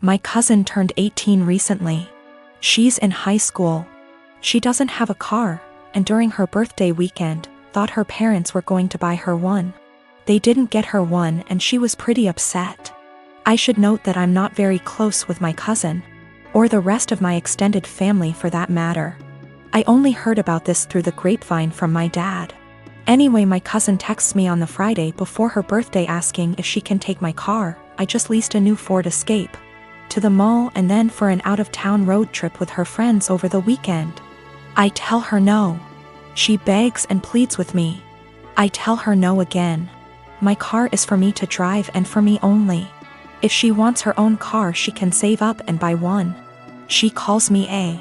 My cousin turned 18 recently. She's in high school. She doesn't have a car, and during her birthday weekend, thought her parents were going to buy her one. They didn't get her one and she was pretty upset. I should note that I'm not very close with my cousin, or the rest of my extended family for that matter. I only heard about this through the grapevine from my dad. Anyway, my cousin texts me on the Friday before her birthday asking if she can take my car. I just leased a new Ford Escape, to the mall and then for an out-of-town road trip with her friends over the weekend. I tell her no. She begs and pleads with me. I tell her no again. My car is for me to drive and for me only. If she wants her own car, she can save up and buy one. She calls me A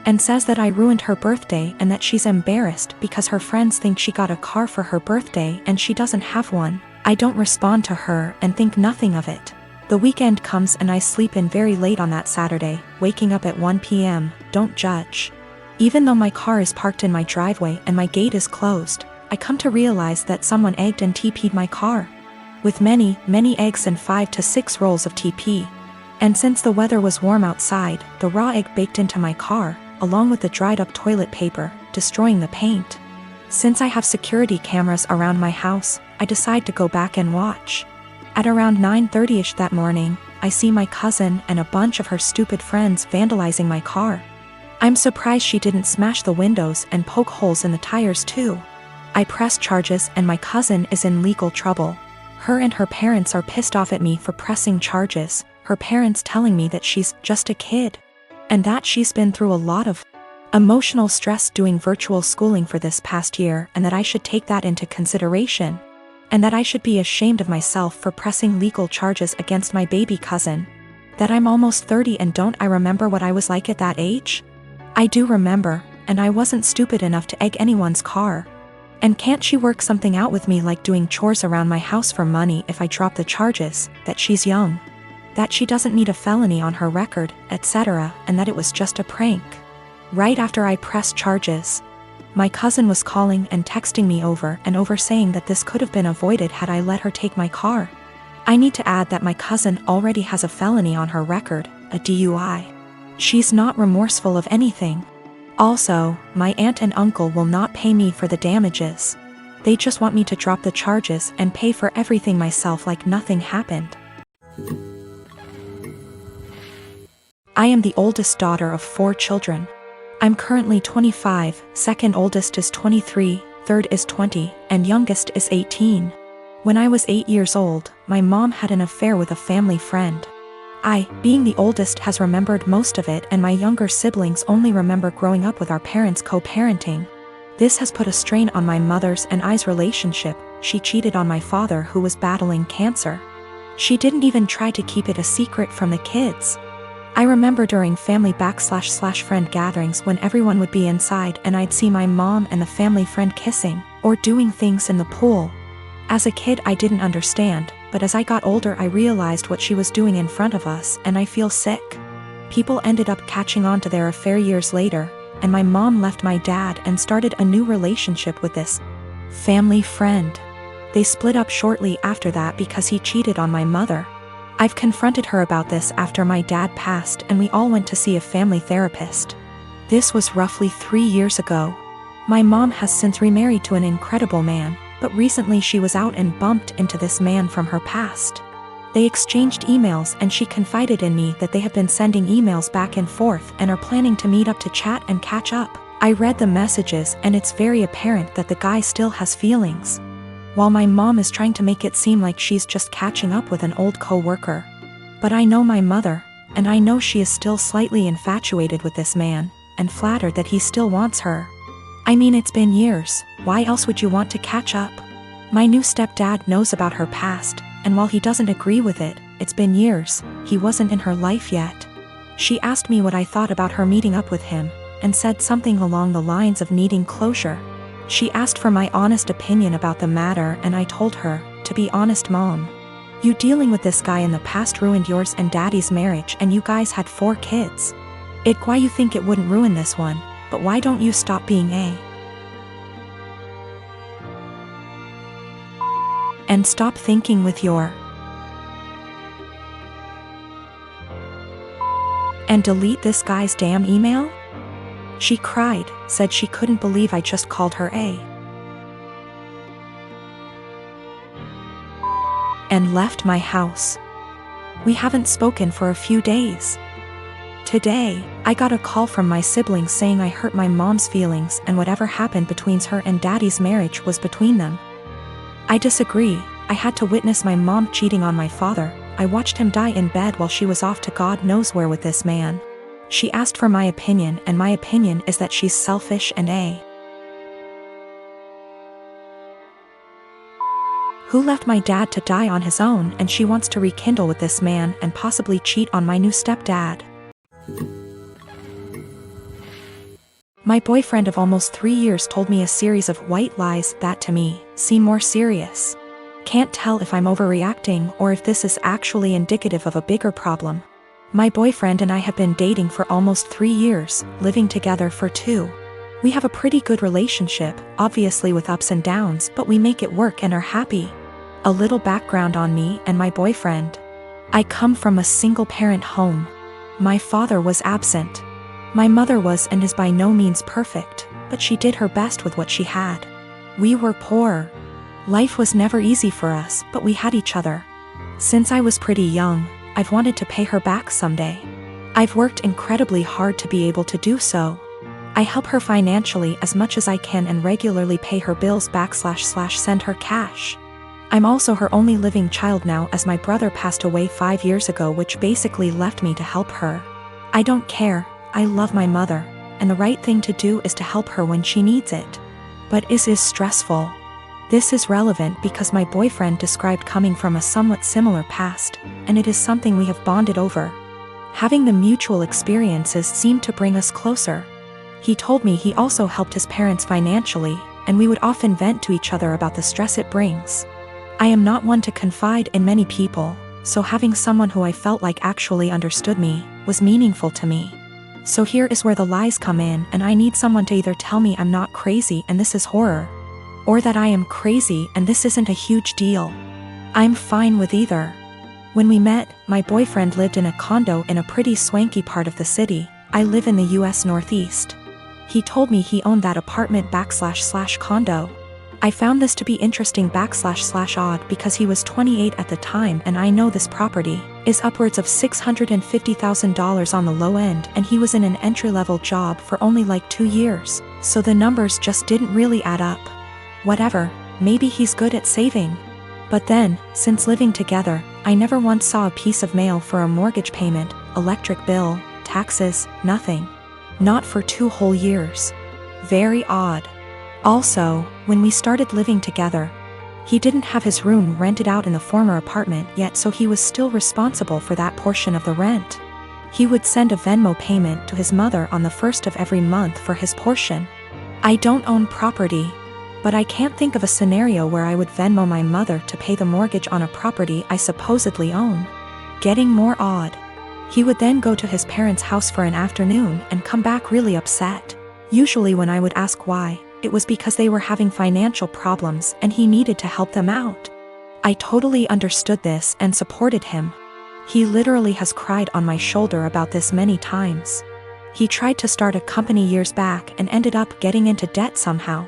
and says that I ruined her birthday and that she's embarrassed because her friends think she got a car for her birthday and she doesn't have one. I don't respond to her and think nothing of it. The weekend comes and I sleep in very late on that Saturday, waking up at 1 p.m. Don't judge. Even though my car is parked in my driveway and my gate is closed, I come to realize that someone egged and TP'd my car. With many eggs and 5 to 6 rolls of TP. And since the weather was warm outside, the raw egg baked into my car, along with the dried up toilet paper, destroying the paint. Since I have security cameras around my house, I decide to go back and watch. At around 9:30ish that morning, I see my cousin and a bunch of her stupid friends vandalizing my car. I'm surprised she didn't smash the windows and poke holes in the tires too. I press charges and my cousin is in legal trouble. Her and her parents are pissed off at me for pressing charges, her parents telling me that she's just a kid, and that she's been through a lot of emotional stress doing virtual schooling for this past year and that I should take that into consideration, and that I should be ashamed of myself for pressing legal charges against my baby cousin. That I'm almost 30 and don't I remember what I was like at that age? I do remember, and I wasn't stupid enough to egg anyone's car. And can't she work something out with me, like doing chores around my house for money if I drop the charges, that she's young, that she doesn't need a felony on her record, etc., and that it was just a prank. Right after I pressed charges, my cousin was calling and texting me over and over saying that this could have been avoided had I let her take my car. I need to add that my cousin already has a felony on her record, a DUI. She's not remorseful of anything. Also, my aunt and uncle will not pay me for the damages. They just want me to drop the charges and pay for everything myself like nothing happened. I am the oldest daughter of 4 children. I'm currently 25, second oldest is 23, third is 20, and youngest is 18. When I was 8 years old, my mom had an affair with a family friend. I, being the oldest, has remembered most of it, and my younger siblings only remember growing up with our parents co-parenting. This has put a strain on my mother's and I's relationship. She cheated on my father, who was battling cancer. She didn't even try to keep it a secret from the kids. I remember during family / friend gatherings when everyone would be inside and I'd see my mom and the family friend kissing, or doing things in the pool. As a kid I didn't understand, but as I got older I realized what she was doing in front of us, and I feel sick. People ended up catching on to their affair years later, and my mom left my dad and started a new relationship with this family friend. They split up shortly after that because he cheated on my mother. I've confronted her about this after my dad passed, and we all went to see a family therapist. This was roughly 3 years ago. My mom has since remarried to an incredible man, but recently she was out and bumped into this man from her past. They exchanged emails and she confided in me that they have been sending emails back and forth and are planning to meet up to chat and catch up. I read the messages and it's very apparent that the guy still has feelings, while my mom is trying to make it seem like she's just catching up with an old co-worker. But I know my mother, and I know she is still slightly infatuated with this man, and flattered that he still wants her. I mean, it's been years, why else would you want to catch up? My new stepdad knows about her past, and while he doesn't agree with it, it's been years, he wasn't in her life yet. She asked me what I thought about her meeting up with him, and said something along the lines of needing closure. She asked for my honest opinion about the matter, and I told her, to be honest mom, you dealing with this guy in the past ruined yours and daddy's marriage, and you guys had 4 kids. Why you think it wouldn't ruin this one, but why don't you stop being And stop thinking with your and delete this guy's damn email? She cried, said she couldn't believe I just called her and left my house. We haven't spoken for a few days. Today, I got a call from my siblings saying I hurt my mom's feelings and whatever happened between her and daddy's marriage was between them. I disagree. I had to witness my mom cheating on my father. I watched him die in bed while she was off to God knows where with this man. She asked for my opinion, and my opinion is that she's selfish and who left my dad to die on his own, and she wants to rekindle with this man and possibly cheat on my new stepdad. My boyfriend of almost 3 years told me a series of white lies that to me seem more serious. Can't tell if I'm overreacting or if this is actually indicative of a bigger problem. My boyfriend and I have been dating for almost 3 years, living together for 2. We have a pretty good relationship, obviously with ups and downs, but we make it work and are happy. A little background on me and my boyfriend. I come from a single-parent home. My father was absent. My mother was and is by no means perfect, but she did her best with what she had. We were poor. Life was never easy for us, but we had each other. Since I was pretty young, I've wanted to pay her back someday. I've worked incredibly hard to be able to do so. I help her financially as much as I can and regularly pay her bills back / send her cash. I'm also her only living child now, as my brother passed away 5 years ago, which basically left me to help her. I don't care, I love my mother, and the right thing to do is to help her when she needs it. But is stressful. This is relevant because my boyfriend described coming from a somewhat similar past, and it is something we have bonded over. Having the mutual experiences seemed to bring us closer. He told me he also helped his parents financially, and we would often vent to each other about the stress it brings. I am not one to confide in many people, so having someone who I felt like actually understood me was meaningful to me. So here is where the lies come in, and I need someone to either tell me I'm not crazy and this is horror, or that I am crazy and this isn't a huge deal. I'm fine with either. When we met, my boyfriend lived in a condo in a pretty swanky part of the city. I live in the US Northeast. He told me he owned that apartment / condo. I found this to be interesting / odd because he was 28 at the time, and I know this property is upwards of $650,000 on the low end, and he was in an entry-level job for only like 2 years, so the numbers just didn't really add up. Whatever, maybe he's good at saving. But then, since living together, I never once saw a piece of mail for a mortgage payment, electric bill, taxes, nothing. Not for 2 whole years. Very odd. Also, when we started living together, he didn't have his room rented out in the former apartment yet, so he was still responsible for that portion of the rent. He would send a Venmo payment to his mother on the 1st of every month for his portion. I don't own property, but I can't think of a scenario where I would Venmo my mother to pay the mortgage on a property I supposedly own. Getting more odd. He would then go to his parents' house for an afternoon and come back really upset. Usually when I would ask why, it was because they were having financial problems and he needed to help them out. I totally understood this and supported him. He literally has cried on my shoulder about this many times. He tried to start a company years back and ended up getting into debt somehow.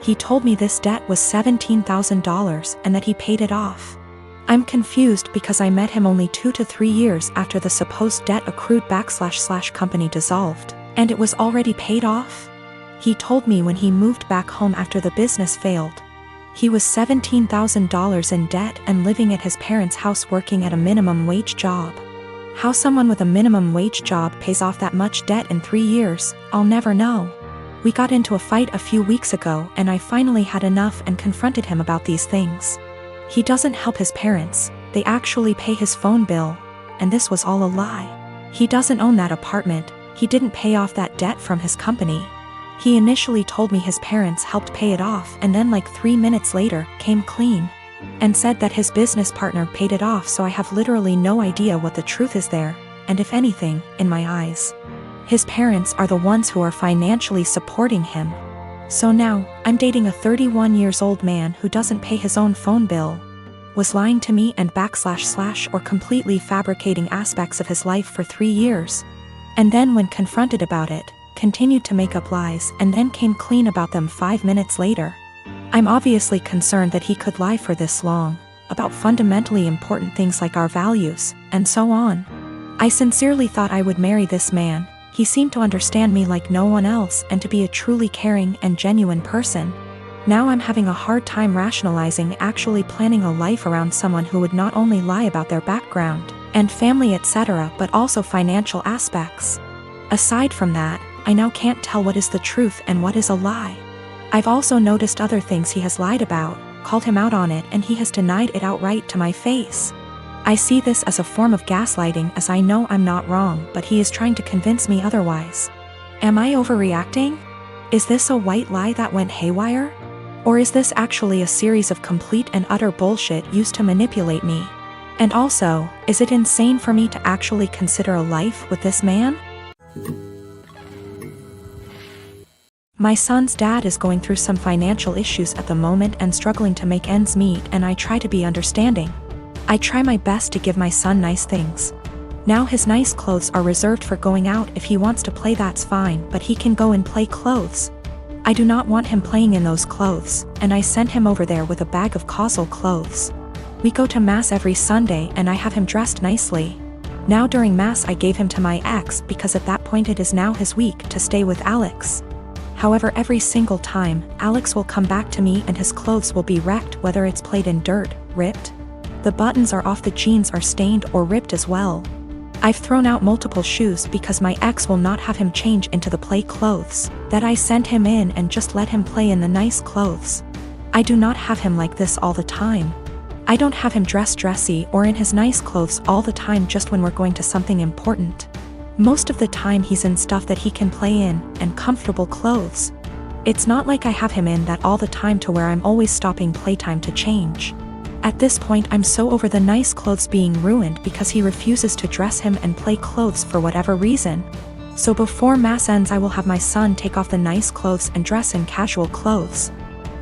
He told me this debt was $17,000 and that he paid it off. I'm confused because I met him only 2 to 3 years after the supposed debt accrued back / company dissolved, and it was already paid off. He told me when he moved back home after the business failed, he was $17,000 in debt and living at his parents' house working at a minimum wage job. How someone with a minimum wage job pays off that much debt in 3 years, I'll never know. We got into a fight a few weeks ago and I finally had enough and confronted him about these things. He doesn't help his parents, they actually pay his phone bill, and this was all a lie. He doesn't own that apartment, he didn't pay off that debt from his company. He initially told me his parents helped pay it off and then like 3 minutes later, came clean. And said that his business partner paid it off, so I have literally no idea what the truth is there, and if anything, in my eyes, his parents are the ones who are financially supporting him. So now, I'm dating a 31 years old man who doesn't pay his own phone bill, was lying to me and / or completely fabricating aspects of his life for 3 years. And then when confronted about it, continued to make up lies and then came clean about them 5 minutes later. I'm obviously concerned that he could lie for this long, about fundamentally important things like our values, and so on. I sincerely thought I would marry this man. He seemed to understand me like no one else and to be a truly caring and genuine person. Now I'm having a hard time rationalizing actually planning a life around someone who would not only lie about their background and family etc. but also financial aspects. Aside from that, I now can't tell what is the truth and what is a lie. I've also noticed other things he has lied about, called him out on it, and he has denied it outright to my face. I see this as a form of gaslighting, as I know I'm not wrong, but he is trying to convince me otherwise. Am I overreacting? Is this a white lie that went haywire? Or is this actually a series of complete and utter bullshit used to manipulate me? And also, is it insane for me to actually consider a life with this man? My son's dad is going through some financial issues at the moment and struggling to make ends meet, and I try to be understanding. I try my best to give my son nice things. Now his nice clothes are reserved for going out. If he wants to play, that's fine, but he can go and play clothes. I do not want him playing in those clothes, and I send him over there with a bag of causal clothes. We go to mass every Sunday and I have him dressed nicely. Now during mass I gave him to my ex because at that point it is now his week to stay with Alex. However, every single time, Alex will come back to me and his clothes will be wrecked, whether it's played in dirt, ripped. The buttons are off, the jeans are stained or ripped as well. I've thrown out multiple shoes because my ex will not have him change into the play clothes that I send him in and just let him play in the nice clothes. I do not have him like this all the time. I don't have him dressed dressy or in his nice clothes all the time, just when we're going to something important. Most of the time he's in stuff that he can play in, and comfortable clothes. It's not like I have him in that all the time to where I'm always stopping playtime to change. At this point I'm so over the nice clothes being ruined because he refuses to dress him and play clothes for whatever reason. So before mass ends I will have my son take off the nice clothes and dress in casual clothes.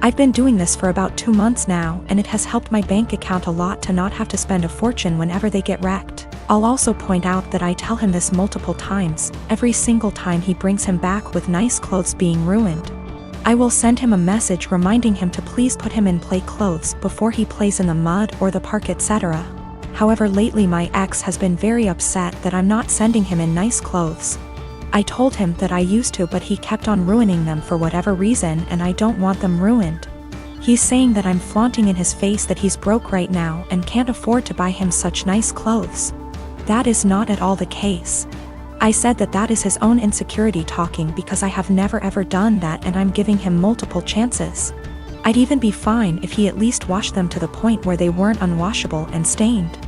I've been doing this for about 2 months now, and it has helped my bank account a lot to not have to spend a fortune whenever they get wrecked. I'll also point out that I tell him this multiple times, every single time he brings him back with nice clothes being ruined. I will send him a message reminding him to please put him in play clothes before he plays in the mud or the park etc. However, lately my ex has been very upset that I'm not sending him in nice clothes. I told him that I used to, but he kept on ruining them for whatever reason, and I don't want them ruined. He's saying that I'm flaunting in his face that he's broke right now and can't afford to buy him such nice clothes. That is not at all the case. I said that that is his own insecurity talking, because I have never ever done that and I'm giving him multiple chances. I'd even be fine if he at least washed them to the point where they weren't unwashable and stained.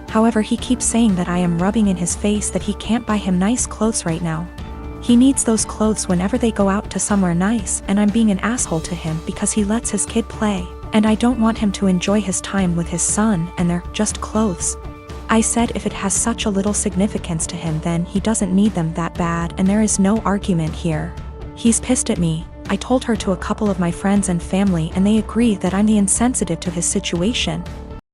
However, he keeps saying that I am rubbing in his face that he can't buy him nice clothes right now. He needs those clothes whenever they go out to somewhere nice, and I'm being an asshole to him because he lets his kid play, and I don't want him to enjoy his time with his son and they're just clothes. I said if it has such a little significance to him then he doesn't need them that bad, and there is no argument here. He's pissed at me. I told her to a couple of my friends and family and they agree that I'm the insensitive to his situation.